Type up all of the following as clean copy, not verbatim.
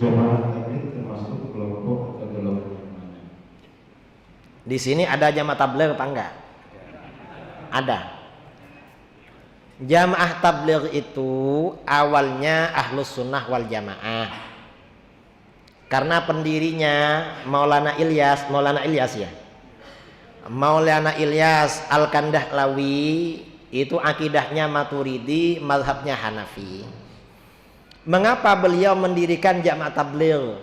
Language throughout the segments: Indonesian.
Jamaah tabligh termasuk kelompok atau golongan yang mana? Di sini ada jamaah tabligh apa enggak? Ada. Jamaah tabligh itu awalnya Ahlus Sunnah wal Jamaah. Karena pendirinya Maulana Ilyas ya. Maulana Ilyas Al-Kandahlawi itu akidahnya Maturidi, mazhabnya Hanafi. Mengapa beliau mendirikan jamaah tabligh?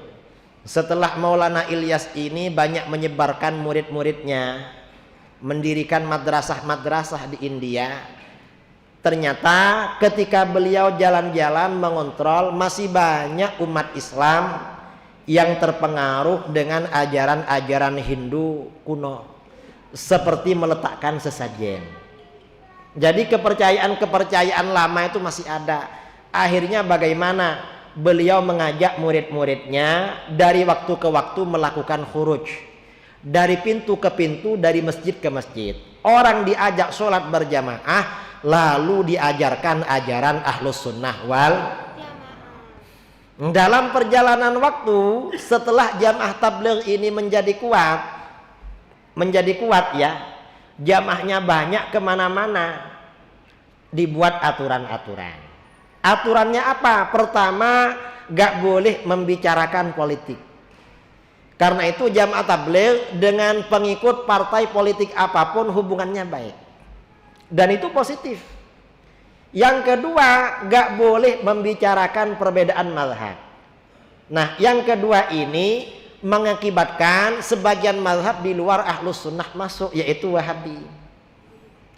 Setelah Maulana Ilyas ini banyak menyebarkan murid-muridnya, mendirikan madrasah-madrasah di India. Ternyata ketika beliau jalan-jalan mengontrol, masih banyak umat Islam yang terpengaruh dengan ajaran-ajaran Hindu kuno, seperti meletakkan sesajen. Jadi kepercayaan-kepercayaan lama itu masih ada. Akhirnya bagaimana? Beliau mengajak murid-muridnya dari waktu ke waktu melakukan khuruj, dari pintu ke pintu, dari masjid ke masjid. Orang diajak sholat berjamaah, lalu diajarkan ajaran Ahlus Sunnah wal Jamaah. Dalam perjalanan waktu, setelah jamaah tabligh ini menjadi kuat ya, jamaahnya banyak kemana-mana, dibuat aturan-aturan. Aturannya apa? Pertama, gak boleh membicarakan politik. Karena itu jamaah tabligh dengan pengikut partai politik apapun hubungannya baik. Dan itu positif. Yang kedua, gak boleh membicarakan perbedaan mazhab. Nah, yang kedua ini mengakibatkan sebagian mazhab di luar Ahlus Sunnah masuk, yaitu Wahabi.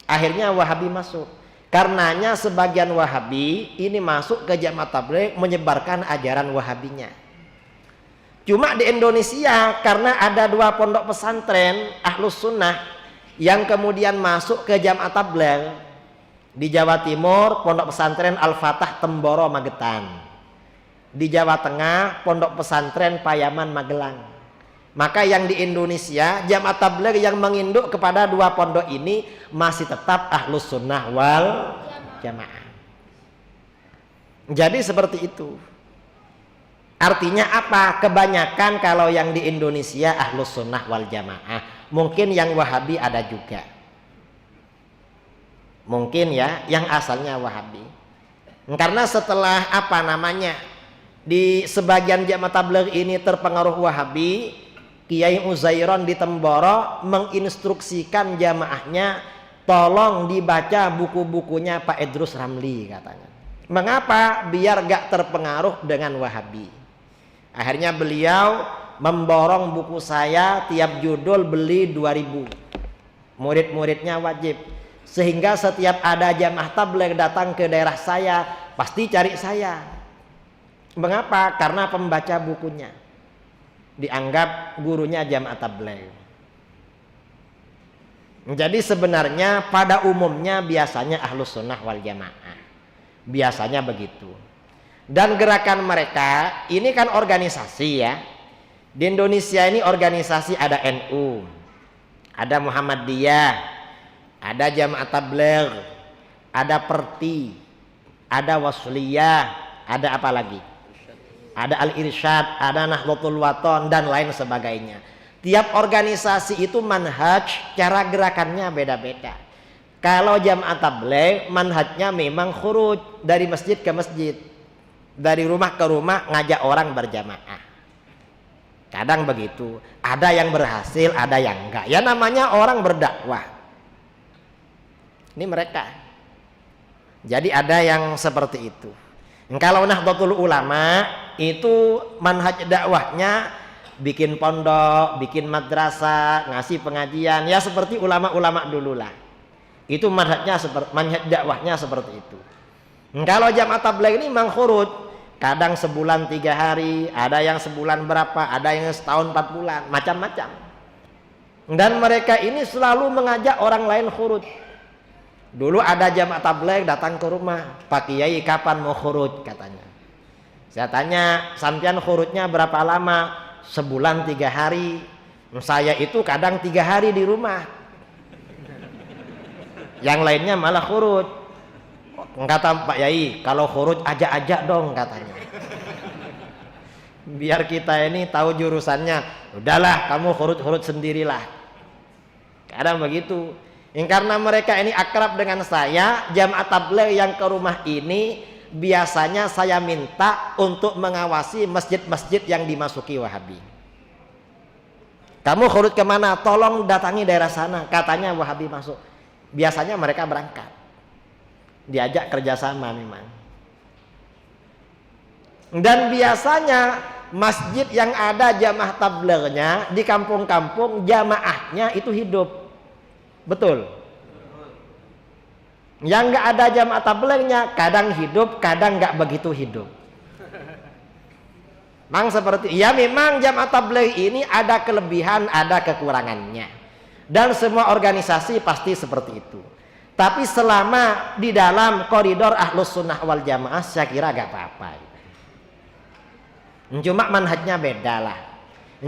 Akhirnya Wahabi masuk. Karenanya sebagian Wahabi ini masuk ke jamaah tabligh menyebarkan ajaran Wahabinya. Cuma di Indonesia karena ada 2 pondok pesantren Ahlus Sunnah yang kemudian masuk ke jamaah tabligh. Di Jawa Timur pondok pesantren Al-Fatah Temboro Magetan. Di Jawa Tengah pondok pesantren Payaman Magelang. Maka yang di Indonesia jamaah tabligh yang menginduk kepada 2 pondok ini masih tetap Ahlus Sunnah wal Jamaah. Jadi seperti itu. Artinya apa? Kebanyakan kalau yang di Indonesia Ahlus Sunnah wal Jamaah. Mungkin yang Wahabi ada juga. Mungkin ya, yang asalnya Wahabi. Karena setelah di sebagian jamaah tabligh ini terpengaruh Wahabi, Kiai Uzairon di Temboro menginstruksikan jamaahnya, tolong dibaca buku-bukunya Pak Idrus Ramli katanya. Mengapa? Biar gak terpengaruh dengan Wahabi. Akhirnya beliau memborong buku saya, tiap judul beli 2.000. Murid-muridnya wajib. Sehingga setiap ada jamaah tabligh datang ke daerah saya, pasti cari saya. Mengapa? Karena pembaca bukunya dianggap gurunya jamaah tabligh. Jadi sebenarnya pada umumnya biasanya Ahlus Sunnah wal Jamaah. Biasanya begitu. Dan gerakan mereka ini kan organisasi ya. Di Indonesia ini organisasi ada NU, ada Muhammadiyah, ada Jamaah Tabligh, ada Perti, ada Wasliyah, ada apa lagi? Ada Al-Irsyad, ada Nahdlatul Wathon dan lain sebagainya. Tiap organisasi itu manhaj, cara gerakannya beda-beda. Kalau Jamaah Tabligh manhajnya memang khuruj dari masjid ke masjid, dari rumah ke rumah ngajak orang berjamaah. Kadang begitu, ada yang berhasil, ada yang enggak. Ya namanya orang berdakwah. Ini mereka. Jadi ada yang seperti itu. Kalau Nahdlatul Ulama itu manhaj dakwahnya bikin pondok, bikin madrasah, ngasih pengajian, ya seperti ulama-ulama dulu lah. Itu manhaj dakwahnya seperti itu. Kalau Jamaah Tabligh ini memang khurud, kadang sebulan 3 hari, ada yang sebulan berapa, ada yang setahun 4 bulan, macam-macam. Dan mereka ini selalu mengajak orang lain khurud. Dulu ada Jamaah Tabligh datang ke rumah, Pak Kiai kapan mau khurud katanya. Saya tanya, sampean khurudnya berapa lama? Sebulan 3 hari. Saya itu kadang 3 hari di rumah. Yang lainnya malah khurud. Kata Pak Yai, kalau khurud ajak-ajak dong katanya. biar kita ini tahu jurusannya, udahlah kamu hurut-hurut sendirilah. Kadang begitu. Karena mereka ini akrab dengan saya, jamaah tabligh yang ke rumah ini biasanya saya minta untuk mengawasi masjid-masjid yang dimasuki Wahabi. Kamu hurut kemana? Tolong datangi daerah sana, katanya Wahabi masuk. Biasanya mereka berangkat, diajak kerjasama memang. Dan biasanya masjid yang ada jamaah tablighnya di kampung-kampung, jamaahnya itu hidup. Betul. Yang nggak ada jamaah tablighnya kadang hidup, kadang nggak begitu hidup. Memang seperti, ya memang jamaah tabligh ini ada kelebihan, ada kekurangannya. Dan semua organisasi pasti seperti itu. Tapi selama di dalam koridor Ahlus Sunnah wal Jamaah, saya kira gak apa-apa. Cuma manhajnya beda lah.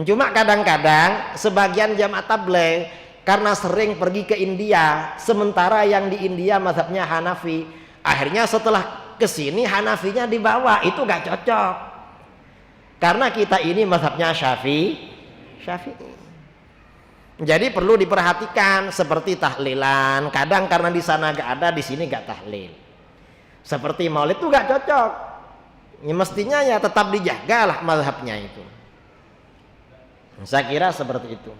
Cuma kadang-kadang sebagian jamaah tabligh karena sering pergi ke India, sementara yang di India mazhabnya Hanafi, akhirnya setelah kesini Hanafinya dibawa, itu gak cocok. Karena kita ini mazhabnya Syafi'i. Jadi perlu diperhatikan seperti tahlilan. Kadang karena di sana gak ada, di sini gak tahlil. Seperti maulid itu gak cocok. Ya, mestinya ya tetap dijaga lah mazhabnya itu. Saya kira seperti itu.